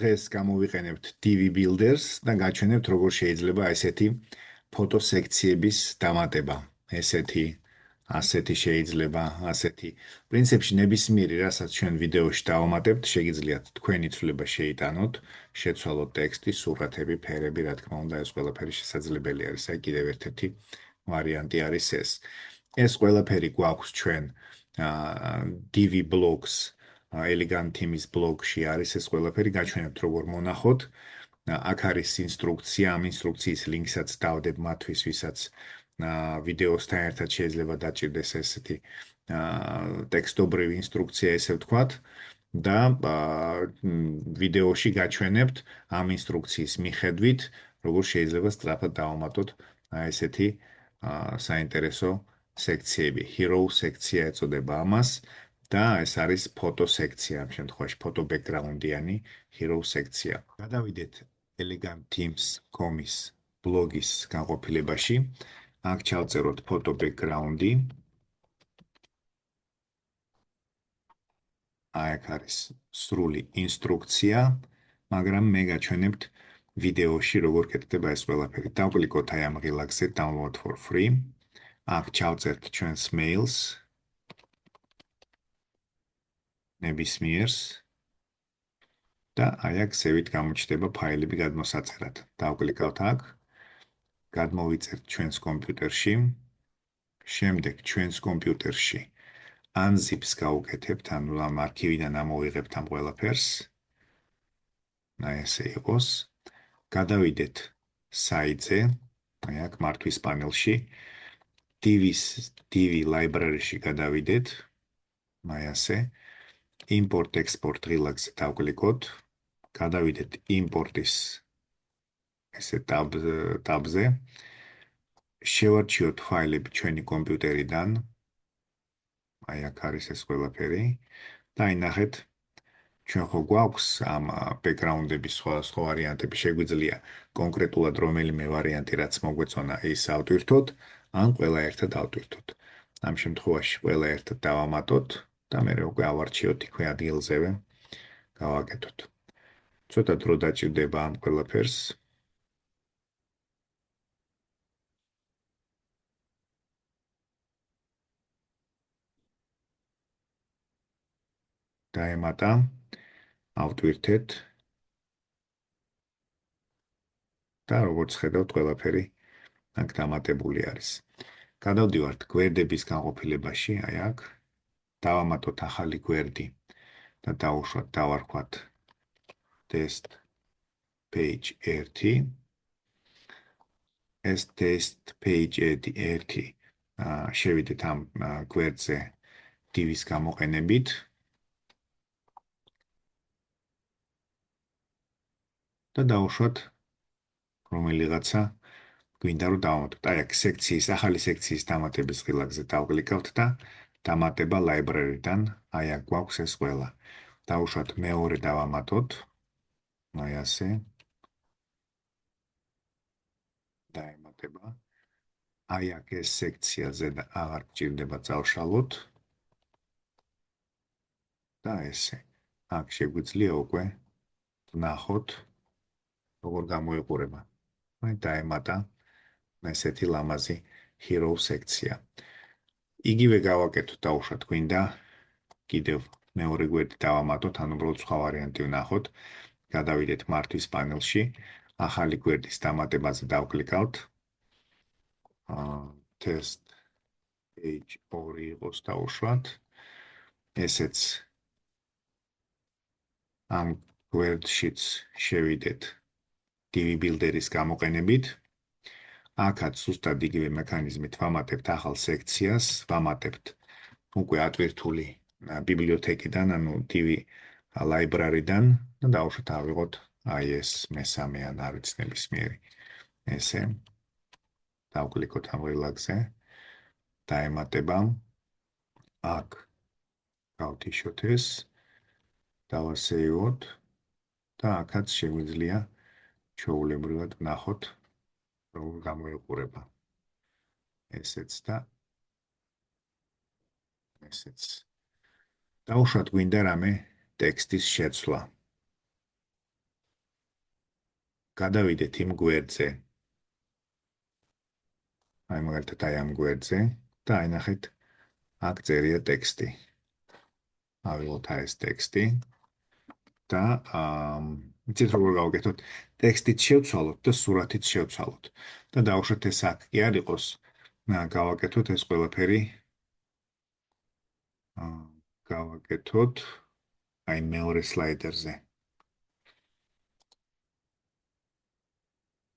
დღეს გამოვიყენებთ DV Builders და გაჩვენებთ როგორ შეიძლება ესეთი ფოტო სექციების დამატება. ასეთი შეიძლება, ასეთი. პრინციპში ნებისმიერი, რასაც ჩვენ ვიდეოში დავამატებთ, შეგიძლიათ თქვენი ცვლილება შეიტანოთ, შეცვალოთ ტექსტი, სურათები, ფერები, რა თქმა უნდა, ეს ყველაფერი შესაძლებელი არის. აი კიდევ ერთ-ერთი ვარიანტი არის ეს. ეს ყველაფერი გვაქვს ჩვენ DV Blocks Elegant Team-ის ბლოგში არის ეს ყველაფერი გაჩვენებთ როგორ მონახოთ. აქ არის ინსტრუქცია, ამ ინსტრუქციის ლინკსაც დავდებ მათთვის, ვისაც ვიდეოსთან ერთად შეიძლება დაჭირდეს ესეთი ტექსტობრივი ინსტრუქცია, ესე ვთქვათ და ვიდეოში გაჩვენებთ ამ ინსტრუქციის მიხედვით, როგორ შეიძლება სწრაფად დავამატოთ ესეთი საინტერესო სექციები. Hero სექცია ეწოდება ამას. და ეს არის ფოტო სექცია, ამ შემთხვევაში ფოტო ბექგრაუნდიანი hero სექცია. გადავიდეთ Elegant Teams.com-ის ბლოგის განყოფილებაში. აქ ჩავწეროთ ფოტო ბექგრაუნდი. აქ არის სრული ინსტრუქცია, მაგრამ მე გაჩვენებთ ვიდეოში როგორ კეთდება ეს ყველაფერი. დავკლიკოთ აი ამ ღილაკზე download for free. აქ ჩავწერთ ჩვენს mails. ნებისმიერს და აი აქ ზევით გამოჩნდება ფაილები გადმოსაწერად. დავკლიკავთ აქ, გადმოვიწერთ ჩვენს კომპიუტერში, შემდეგ ჩვენს კომპიუტერში unzip-ს გავუკეთებთ, ანუ ამ არქივიდან ამოვიღებთ ამ ყველაფერს. აი ესე იყოს. გადავიდეთ საიტზე, აი აქ მართვის პანელში, DV library-ში გადავიდეთ, აი ასე. import-export ღილაკზე დავკლიკოთ, გადავიდეთ import-ის ესე ტაბზე, შევარჩიოთ ფაილები ჩვენი კომპიუტერიდან, აი აქ არის ეს ყველაფერი და აი ნახეთ, ჩვენ ხო გვაქვს ამ ბექგრაუნდების სხვა ვარიანტები, შეგვიძლია კონკრეტულად რომელიმე ვარიანტი, რაც მოგვეწონა, ის ავტვირთოთ, ან ყველა ერთად ავტვირთოთ. ამ შემთხვევაში ყველა ერთად დავამატოთ და მე უკვე ავარჩიოთ იქვე ადგილზევე, გავაკეთოთ. ცოტა დრო დაჭირდება ამ ყველაფერს. დაემატა, ავტვირთეთ და როგორც ხედავთ, ყველაფერი აქ დამატებული არის. გადავდივართ გვერდების განყოფილებაში, აი აქ, დავამატოთ ახალი გვერდი და დავარქვათ test page 1. ეს test page 1 შევიდეთ ამ გვერდზე DV-ის გამოყენებით. და დავუშვათ რომელიღაცა გვინდა რომ დავამატოთ. აი აქ ახალი სექციის დამატების ღილაკზე დავკლიკავთ და დამატება library-დან, აი აქ გვაქვს ეს ყველა. დავუშვათ მეორე დავამატოთ. აი ასე. დაემატება. აი აქ ეს სექცია ზედა აღარ გჭირდება წავშალოთ. და ესე. აქ შეგვიძლია უკვე ვნახოთ როგორ გამოიყურება. აი დაემატა ესეთი ლამაზი hero სექცია. იგივე გავაკეთოთ, დავუშვათ გვინდა კიდევ მეორე გვერდი დავამატოთ, ანუ უბრალოდ სხვა ვარიანტი ვნახოთ. გადავიდეთ მართვის პანელში, ახალი გვერდის დამატებაზე დავკლიკავთ. test page 2 იყოს დავუშვათ. ესეც ამ გვერდშიც შევიდეთ DV Builder-ის გამოყენებით. აქაც ზუსტად იგივე მექანიზმით ვამატებთ ახალ სექციას, ვამატებთ უკვე ატვირთული ბიბლიოთეკიდან, ანუ DV library-დან და დავუშვათ ავიღოთ აი ეს მესამე ან არ ვიცი ნებისმიერი. ესე დავკლიკოთ ამ ღილაკზე, დაემატება. აქ გავთიშოთ ეს, დავასეივოთ და აქაც შეგვიძლია ჩვეულებრივად ვნახოთ როგორ გამოიყურება. ესეც და ესეც. დავუშვათ გვინდა რამე ტექსტის შეცვლა. გადავიდეთ იმ გვერდზე. აი მაგალითად აი ამ გვერდზე და აი ნახეთ, აქ წერია ტექსტი. ავიღოთ აი ეს ტექსტი და იცით როგორ გავაკეთოთ? ტექსტით შევცვალოთ და სურათით შევცვალოთ. და დავუშვათ ეს აქ კი არ იყოს. გავაკეთოთ ეს ყველაფერი. გავაკეთოთ აი მეორე სლაიდერზე.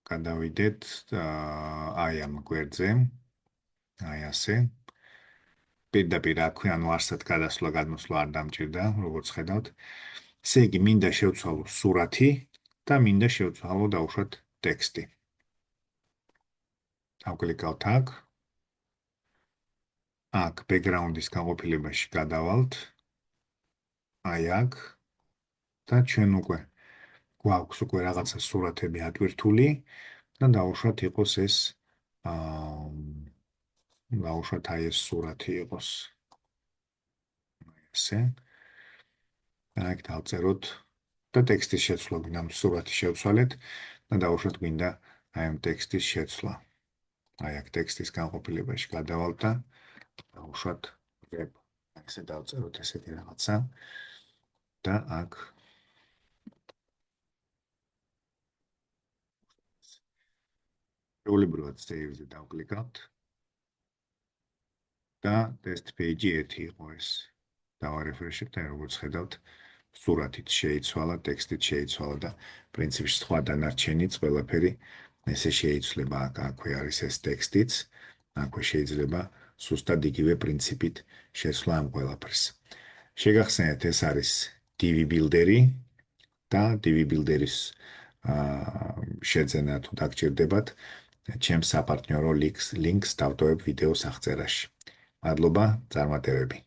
გადავიდეთ აი ამ გვერდზე. აი ასე. პირდაპირ აქვე, ანუ არსად გადასვლა-გადმოსვლა არ დამჭირდა, როგორც ხედავთ. ესე იგი, მინდა შევცვალო სურათი და მინდა შევცვალო დავუშვათ ტექსტი. დავკლიკავთ აქ. აქ ბექგრაუნდის გაყოფილებაში გადავალთ. აი აქ და ჩვენ უკვე გვაქვს უკვე რაღაცა სურათები ატვირთული და დავუშვათ იყოს ეს დავუშვათ აი ეს სურათი იყოს. ესე. აქ დავწეროთ და ტექსტის შეცვლა გვინდა სურათი შევცვალეთ და დავუშვათ გვინდა აი ამ ტექსტის შეცვლა. აი აქ ტექსტის განყოფილებაში გადავალთ და დავუშვათ web. ესე დავწეროთ ესეთი რაღაცა და აქ ეულებრივად save-ზე დავკლიკავთ და test page 1 იყო ეს. დავარეფრეშებთ, აი როგორც ხედავთ, სურათით შეიცვალა, ტექსტით შეიცვალა და პრინციპში სხვა დანარჩენიც ყველაფერი ესე შეიცვლება. აქვე არის ეს ტექსტიც, აქვე შეიძლება სუსტად იგივე პრინციპით შესვლა ამ ყველაფერს. შეგახსენეთ, ეს არის DV Builder-ი და DV Builder-ის შეძენა თუ დაგჭირდებათ, ჩემს საპარტნიორო ლინკს დავტოვებ ვიდეოს აღწერაში. მადლობა, წარმატებები.